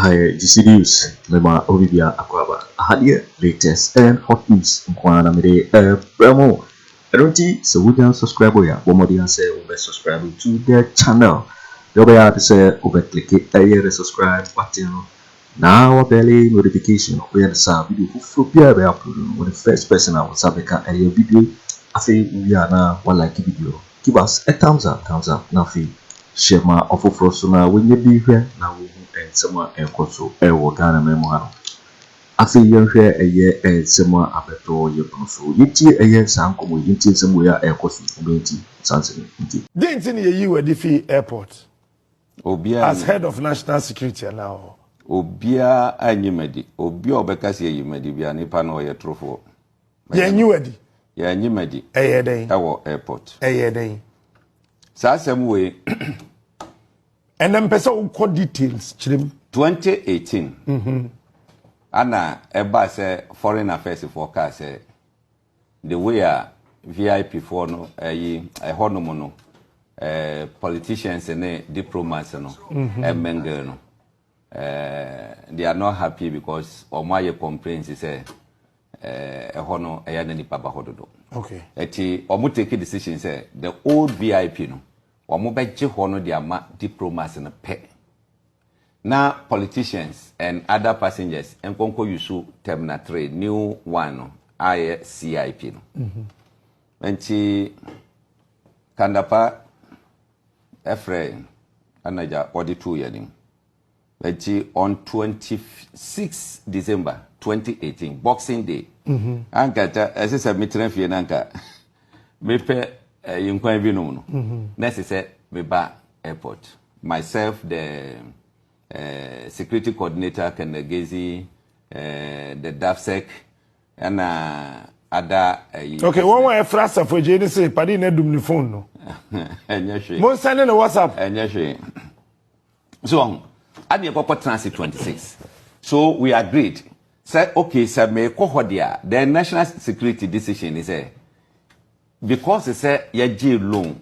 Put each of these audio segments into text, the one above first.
Hi, GC News. Mema Bawumia Akwaba. Ahadie latest and hot news. Mkwana mede promo. Erunti so we can subscribe ya. Bomodi say we subscribe to their channel. You be able to say over click it the subscribe button. Now belly notification. We understand video for be upload when the first person I was make a video. I say we are now one like video. Give us a thumbs up, nothing. Share my offer for so now when you be here now we and someone and Kojo Ghana memoir. I feel you here a year and someone abeto your so you a year sanko you think somewhere air Kojo community something. Didn't you were the airport Obia as head of national security now. Obia anyimedi Obia obekasi yimedi bia nipa no ye trofo. Ye nyuedi. Ye anyimedi. Eyeden. Ewo airport. Eyeden. Sasem we and then person who details chim 2018. Ana eba say foreign affairs forecast say the way a VIP for no honomo no politicians and diplomats no emengel no they are not happy because omaye complaints say hono eyana nipa bahododo. Okay. Eti omo take a decision say the old VIP no omo beje hono dia ma diplomats no pe. Now politicians and other passengers enkonko Owusu terminal 3 new one CIP no. Enti kandapa Afriyie anaja auditu yenim. Enti on 26 December 2018 Boxing Day. Anka as I meeting fie nanka mepe yinkwan bi no no. Next say me ba airport. Myself the security coordinator Kennedy the DAFSEC and other okay, one way frasa for JD say padi na dum ni phone no. Mo send na WhatsApp. So at the proper transit 26. So we agreed. Say okay, say me ko dia. The national security decision is because it say ye J loan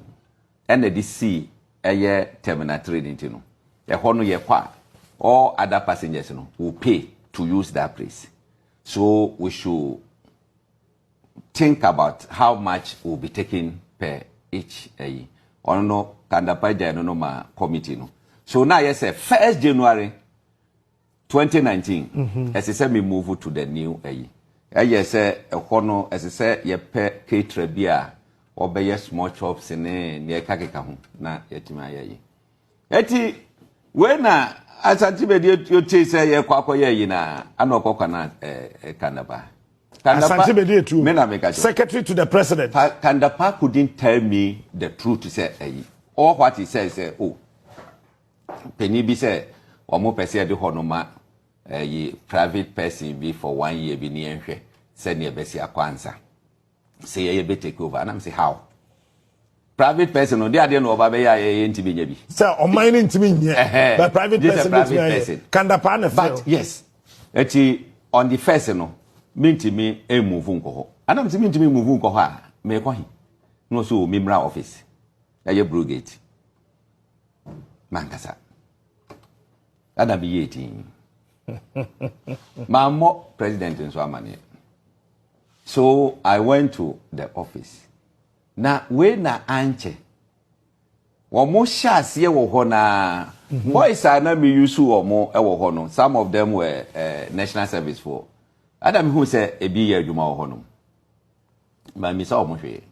and the DC terminal 3 into no. Ye hono ye kwa all other passengers no will pay to use that place. So we should think about how much will be taken per each on no kandapa no ma committee no. So now yes 1st January 2019 as I said me move to the new yes hono as I said ye per caterer bia or be small shops near kakeka ho na yetima ayi. Eti when Asante Bediatuo say ye kwakọ ye na anokọ na Kandapa. Asante Bediatuo, secretary to the president. Kandapa couldn't tell me the truth to say all what he says say oh penny be say omo pese de honoma private person be for 1 year be near hwe say ne be si akwansa say ye be take over and I'm say how private person no dey no oba be ya ntimi nya bi say o mine ntimi nya but private person Kandapa na fail. But yes eti on the first no mintimi move nko ho and I'm say mintimi move nko ho a me ko hi no so memra office ye brigade mankasa ada bi yeti mamo president nso amane. So I went to the office. Na we na anche womo shas ye wo ho na boys are na me use womo e wo ho no. Some of them were national service for adam who say e bi ye adwuma wo ho no ma mi sa womo hwe.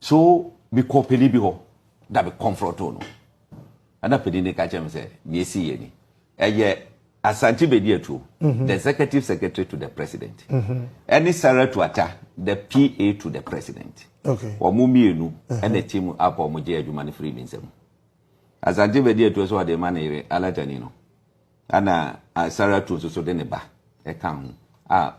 So bi kopeli bi ho da be comfort no ana pedi ne ka chem say me esi ye ni eye Asante Bediatuo the executive secretary to the president any Senator Atta the PA to the president. Okay. Omo mienu and the team up omo je adwuma ne free binsem. Asante Bediatuo so de manere alatani no ana Senator so de ne ba e kan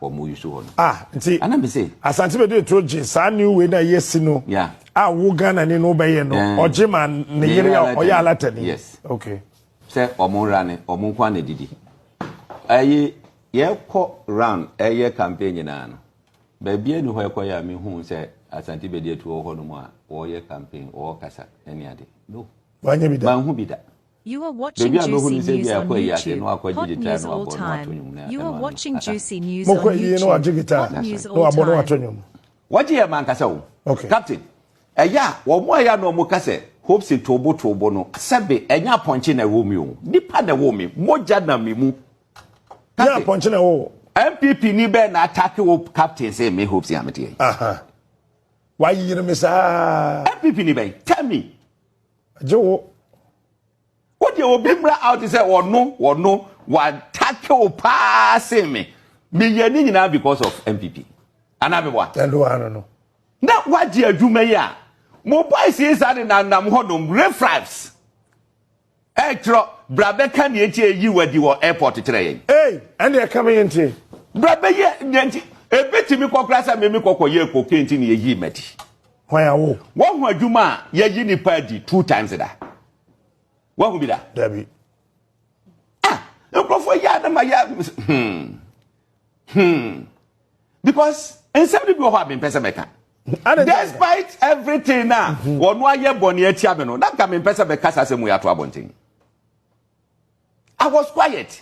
omo yusu ho no nti ana be say Asante Bediatuo je sa new way na yesi no yeah wo Ghana ni no be ye no ojema ne yere oya alatani. Yes. Okay. Say omo rane omo kwa na didi ye ko round campaign na no ba bia ni ho ye ko ya me hu say Asante Bediatuo ho no mo a wo ye campaign wo kasa eni ade no wanya bida ban hu bida You are watching Juicy News on YouTube. Hot news all time. You are watching Juicy News on YouTube. Hot news all time. What do you man kasa? Okay. Captain. Yeah, wo ya no mo kase. Hopes it tobo no. Sebe enya ponche na wo mi o. Nipa na wo mi. Moja na mi mu. Yeah, ponche na wo. MPP ni be na attack wo captain say me hopes ya mete. Aha. Why you me sa? MPP ni be. Tell me. Jo. What you will be out is say or no what tackle passing me. Me now because of MPP. And I be what? I don't know. Now what do you do me ya? Mobile says that in an honum refracts. Extra Brabe can you where you airport today. Hey, and they're coming into Brabe ye a bit me class and me ye cocaine in ye meti. Why are you? One word you ma ye ni party 2 times that. What will be that? Debbie. Because in some people have been Pesabeka. Despite everything now, one year bonnier Tiamino, that come in Pesabeka as a muya to abonting. I was quiet.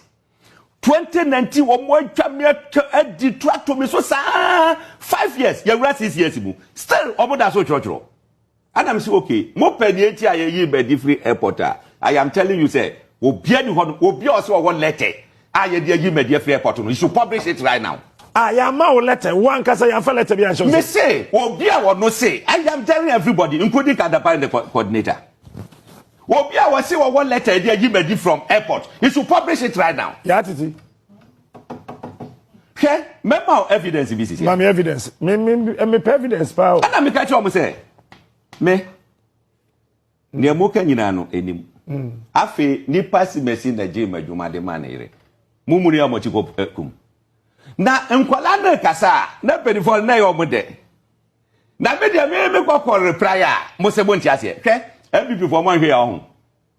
2019 or more detract to me so 5 years, you're 6 years. Still, over that so church. And I'm saying, okay, more penny ye be free airport. I am telling you, say, Obi also one letter. I give me the free airport. You should publish it right now. I am a letter. One case I am for letter. Me say, Obi or no say. I am telling everybody, including Dampare, the coordinator. Obi was say one letter. They give me from airport. You should publish it right now. Yeah, Titi. Okay, remember evidence in this. Mami evidence. Me evidence, pal. And I'm catch you say. Me. Ni amuka nyina no enim. Afi ni pasi mesi na jema dwuma de manere. Mumuri amochi ko kum. Na nkwala na kasa na pedifo na yo mode. Na me de me ko reply a mo se bonti ase. Hwe MPP for man hwe ya ho.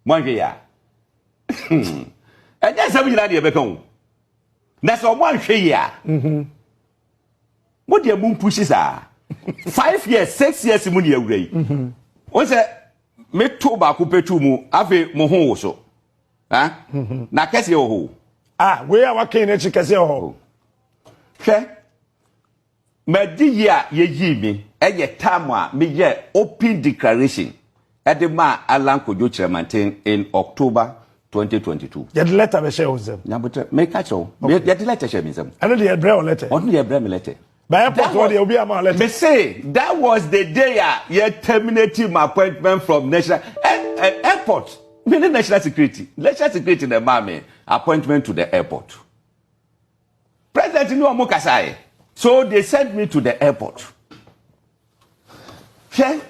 Man hwe ya. Enye se nyina de be kan. Na so man hwe ya. Mo de mu push sa. 5 years, 6 years mu ni awura yi. O se me to ba ko petu mu ave mo ho wo so. Ha? Na kese yo ho. We are working na chi kese yo ho. Hwe. Me di ya ye yi mi, eye time a me ye open declaration. Edema Alan Kojo Kyeremanteng in October 2022. You the letter be share with them. Na but me catch you. You the letter share me them. I know the bread letter. On the bread letter. By airport what they will be a letter. Me say that was the day you terminated my appointment from national airport. Meaning national security. National security the mame appointment to the airport. President no mo kasai. So they sent me to the airport. Okay?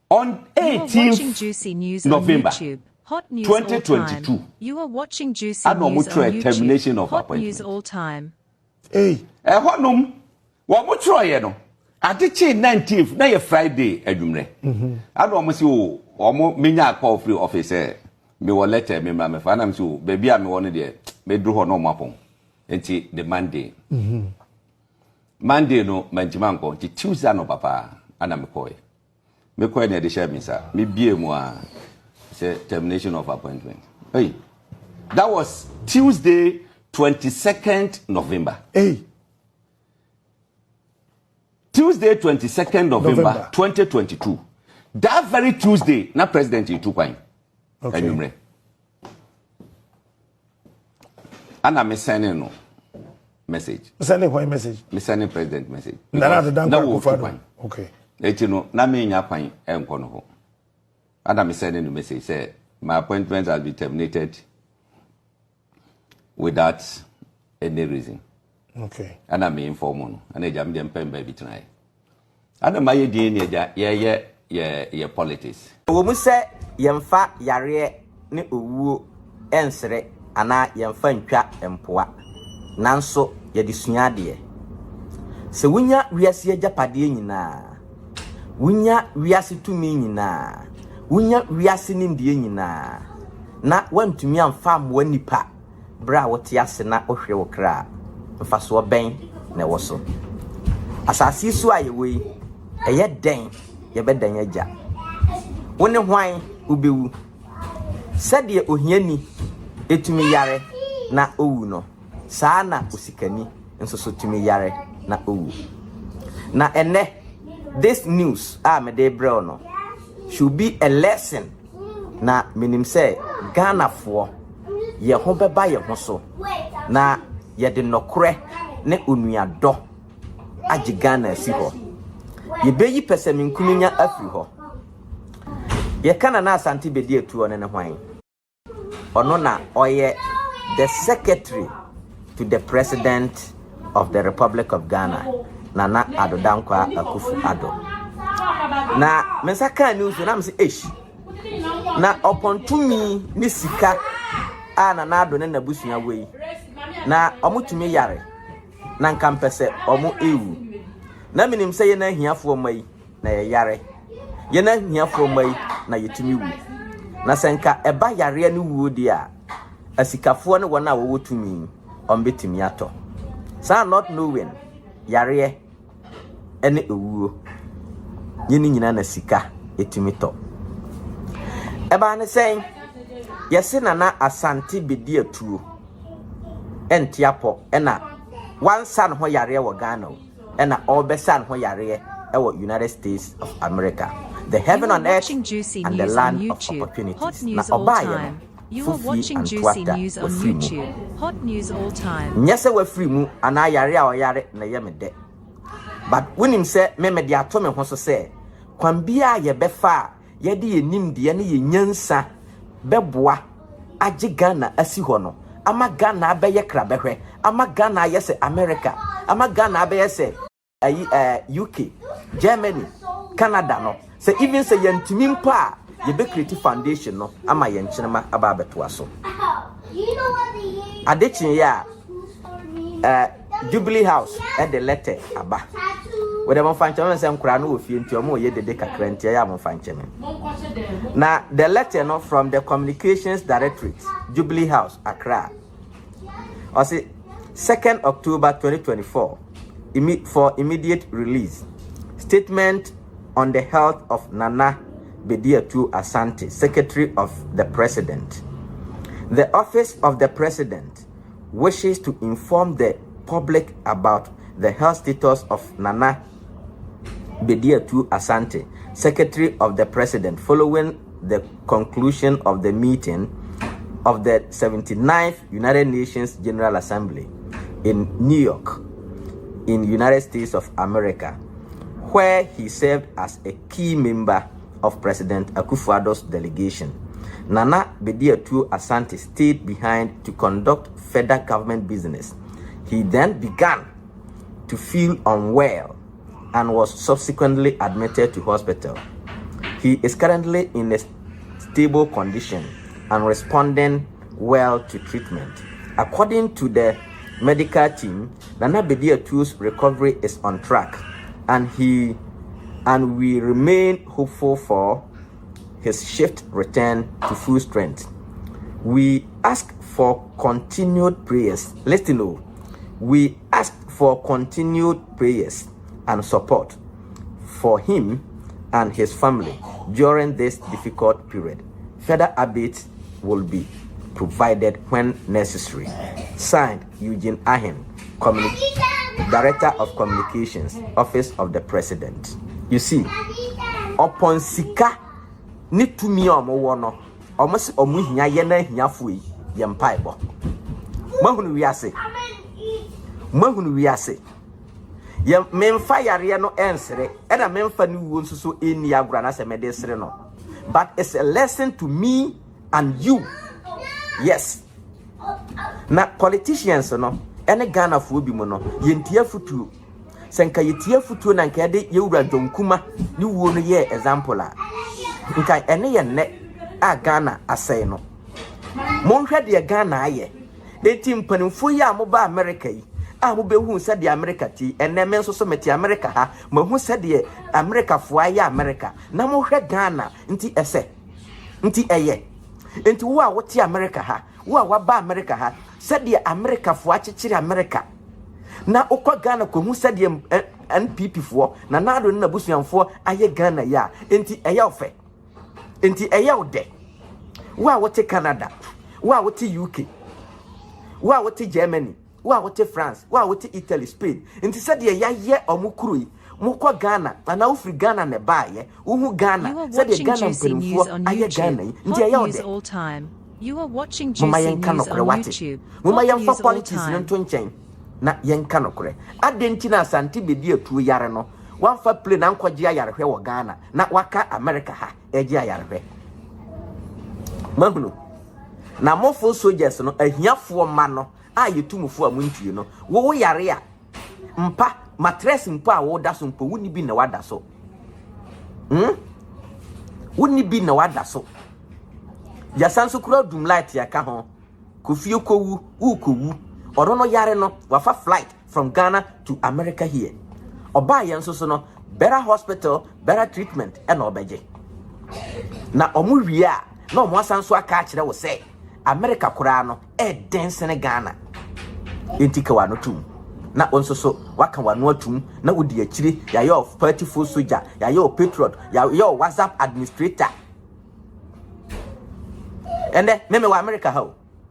On 18th November Hot news 2022. You are watching Juicy News on YouTube. Termination of Hot appointment. news all time. Hey. Honum, what mo try no? Ati 19th na ye Friday adwumre. I don't see o mo menya call free office me wo letter me ma me fa na me so baby a me won de me dru ho no mapon. Enti the Monday. Monday no manjima nko ti Tuesday no papa ana me call. Me call na de share me sir. Me bie mu a say termination of appointment. Hey. That was Tuesday 22nd November. Hey. Tuesday 22nd November 2022. That very Tuesday, na president you took wine. Okay. And I'm sending no message. Sending what message? Me sending president message. Na the Dampare Akufo Addo. Okay. Eti no na me nya kwan enko no ho. And I'm sending the message say my appointment has been terminated without any reason. Okay. And I may inform you. And I jam them pen baby tonight. And my idea yeah politics. We must say yemfa yare ne owu ensere ana yemfa ntwa empoa. Nanso ye disua de. Se wunya wiase agapade nyina. Wunya wiase tumi nyina. Wunya wiase nimdie nyina. Na wantumi amfa mo nipa. Bra wote ase na ohwe wo kra. Mfaso ben na wo so. Asasi so ayewe eye den ye bedan agya. Wone hwan ubewu. said ye ohiani etumi yare na owu no saa na osikani nso so tumi yare na owu na ene this news me de bro no should be a lesson na minim say Ghana for ye ho beba ye ho so na ye de nokre ne onuado agi Ghana si ho ye beyi pesaminkumunya afri ho ye kana na Asante Bediatuo ne hwan ono na oye the secretary to the president of the Republic of Ghana Nana Addo Akufo Addo na Mensah kan news na mse na upon to me ni sika Nana Addo ne nabusua wei na omutumi yare na nkampese omu ewu na minim se ye na hiafo mai na ye yare ye na hiafo mai na yetumi wu na senka eba yare ne wuo dia asikafo ne wona wo tumi ombetimi ato sa not knowing yare ene ewuo yeni nyina na sika etimi to eba ne sen yesi Nana Asante Bediatuo entiapo ena one son ho yare wo Ghana ena obesan ho yare ewo United States of America the heaven on earth and the land of opportunities Hot news all time. You are watching Juicy News on YouTube. Hot news all time. Nyese wa free mu ana yare a oyare na ye mede. But wonim se me de ato me ho so se kwan bia ye befa ye de yenim de ne ye nyansa beboa agi Ghana asi ho no ama Ghana abeye kra behwe ama Ghana yese America ama Ghana abeye se UK Germany Canada no se even se yantimi mpa ye be create foundation no ama ye nkyerema aba beto so adechin ya Jubilee House at the letter aba we dem fancheme se nkura no ofie nti omo ye dede kakra nti ya mo fancheme na the letter no from the Communications Directorate Jubilee House Accra or say 2nd October 2024 for immediate release statement on the health of Nana Bediatuo Asante, Secretary of the President. The Office of the President wishes to inform the public about the health status of Nana Bediatuo Asante, Secretary of the President, following the conclusion of the meeting of the 79th United Nations General Assembly in New York, in United States of America, where he served as a key member of President Akufo Addo's delegation. Nana Bediatuo Asante stayed behind to conduct federal government business. He then began to feel unwell and was subsequently admitted to hospital. He is currently in a stable condition and responding well to treatment. According to the medical team, Nana Bediatuo's recovery is on track, and we remain hopeful for his swift return to full strength. We ask for continued prayers. Listen, we ask for continued prayers and support for him and his family during this difficult period. Further updates will be provided when necessary. Signed, Eugene Ahen, Director of Communications, Office of the President. You see, upon sika ni tumi omo wono omo se omo hia ye na hia foi ye mpai bo mahunu wiase ye memfa yare no ensere e na memfa ni wo nsuso eni agura na se mede sere no, but it's a lesson to me and you. Yes, na politicians no ene Ghana fo bi mu no ye ntia futu senka yetia futu na nka de yewura donkuma ni wo no ye example a nka ene ye ne a Ghana asai no monhwe de Ghana aye de timpanimfo ya mo ba America yi a mo behu se de America ti ene men so meti America ha mo hu se de America fo aye America na mo hwe Ghana nti ese nti eye nti wo a wote America ha wo a waba America ha se de America fo akekire America na okwa Ghana ko hu se de NPP fo na nado na busuanfo aye Ghana ya nti eye ofe nti eye ode Wa wote Canada, wa wote UK, wa wote Germany, wa wote France, wa wote Italy, Spain. Inti said ye omukuru mukwa Ghana, and now free Ghana ne buy uhu Ghana. Said ye Ghana news on YouTube. Hot news all time. You are watching Juicy News on YouTube. Hot news all time. Na yenka no kore adenti na Asante Bediatuo yare no wan fa plane na nkwaje ayarehwe wo Ghana na waka America ha eje ayarehwe mahunu na mofo soldiers no ahiafo ma no ayetumufo amuntie no wo yare a mpa mattress mpa a wo da so mpa wuni bi na wada so wuni bi na wada so ya sanso kura dum light ya ka ho kofie kowu ukowu Orono yare no wafa flight from Ghana to America here. Oba yenso so no better hospital, better treatment and obeje. Na omu ria na omu asanso aka akire wo say America kura no dense ne Ghana. Entika wa no tum. Na onso so waka wa no atum na odi akire ya yo partyful soldier, ya yo patriot, ya yo WhatsApp administrator. Ende me wa America ha.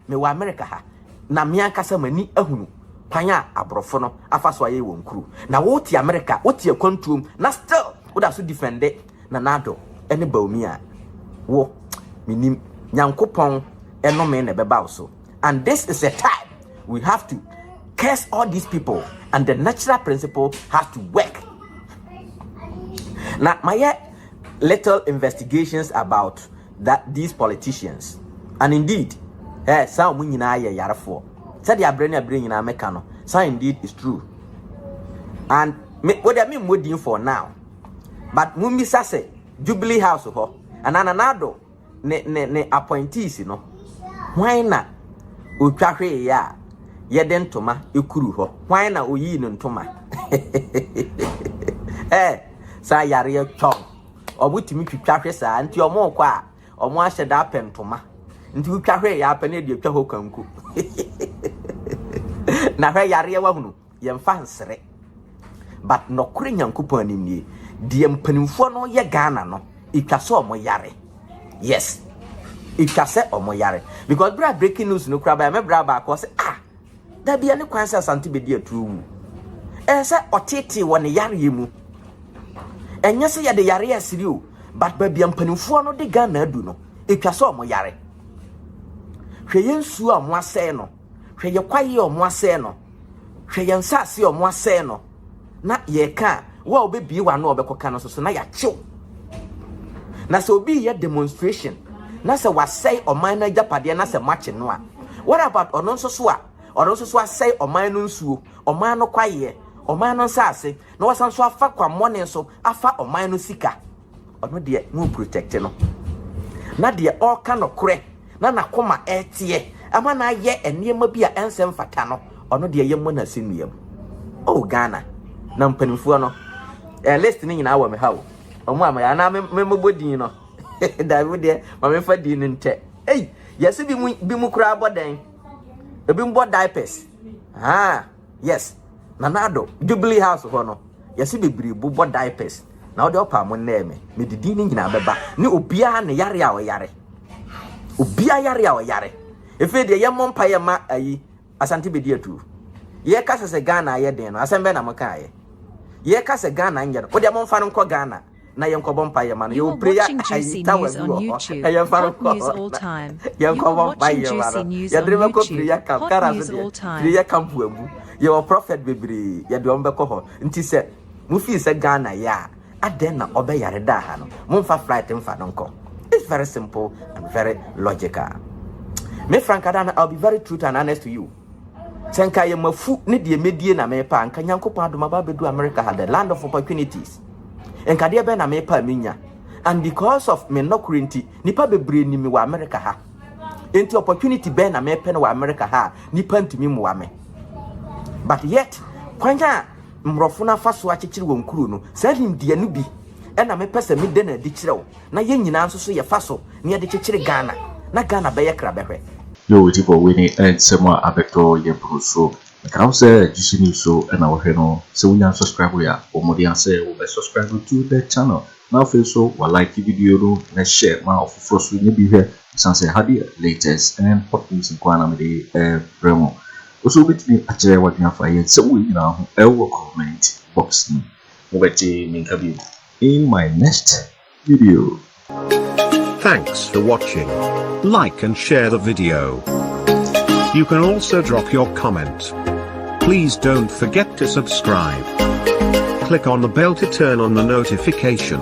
Me wa America ha. Na miankasa mani ahunu kwanya abrofo no afaso aye wonkuru na woti America woti ekwantuom na still woda so defende na nado ene Bawumia wo minim nyankopon enome na beba so. And this is a time we have to curse all these people and the natural principle has to work. Now my little investigations about these politicians, and indeed some nyina aye yarefo said ya brain nyina meka no so indeed is true. And what I mean modin for now, but mumbi sase Jubilee House ho ananado ne appointees no why na otwahwe ya yede ntoma ekuru ho why na oyi no ntoma sa yare twa obutimi twahwe sa nti omo kwa omo ahye da pentoma nti twahwe ya apane de twa ho kanku na hwe yare wa hunu yemfa nsere but no kure nyankopon animnie de mpanimfo no ye Ghana no itwase omo yare. Yes, itwase omo yare because breaking news no kra ba me bra ba ko say da bia ne kwan say Asante Bediatuo say otete woni yare yemu enye say ye de yare asiri o but ba bia mpanimfo no de Ghana adu no itwase omo yare. Hwe yensu omo asɛ no hwe ye kwaye omo asɛ no hwe yensase omo asɛ no na ye ka wa obebie wa na obekoka no so na ya chew na so obi ye demonstration na se wasai oman na japade na se match no a what about onon so asai oman no nsuo oman no kwaye oman no nsase na wasan so afa kwa money so afa oman no sika ono de no protect no na de all kind of kure na nakoma etie ama na ye eniema bi a ensem fata no ono de ye mo na sinuam oh Ghana na mpanimfo no list ni nyina wa me hawo omo ama ya na me bodin no David de ma me fa din nte yes bi mu kura abodan ebi mbo diapers yes na nado Jubilee House ho no yes bebiri bu bo diapers na ode opa mo na me didi ni nyina beba ni obia ne yare a o yare obia yare a o yare efe de ye mompa ye ma ayi Asante Bediatuo ye kasa se Ghana ye den no asembe na maka aye ye kasa Ghana nje o de mo mfa no nko Ghana na ye nkobom pa ye ma no ye prayer ayi news on YouTube. Hot news all time. You are watching Juicy News on YouTube. Hot news all time. Prayer camp wamu ye o prophet bebre ye de ombeko ho nti se mu fi se Ghana ya aden na obe yare da ha no mo mfa flight mfa no nko. It's very simple and very logical. Me Frank Adana, I'll be very true and honest to you. Senka ye mafu ne de medie na me pa nka nyankopon adoma ba bedu America had the land of opportunities. Enka de be na me pa minya. And because of me no currenti nipa bebre ni me wa America ha. Enti opportunity be na me pe na wa America ha nipa ntimi mu wa me. But yet kwanya mrofo na faso akekire won kuru no salim de anu bi e na me pese me de na di kirew na ye nyina nso so ye faso ne ye de kekire Ghana na Ghana be ye kra behwe yo tipo winning and semua abekto ye bruso How say Juicy News so and our heno so we subscribe ya or more than say we subscribe to the channel. Now feel so while like the video and share my of first we be here say hadi latest and hot news in Kwana Mede Bremo. Also with me actually what Gyamfi so we now comment box me. In my next video. Thanks for watching. Like and share the video. You can also drop your comment. Please don't forget to subscribe. Click on the bell to turn on the notification.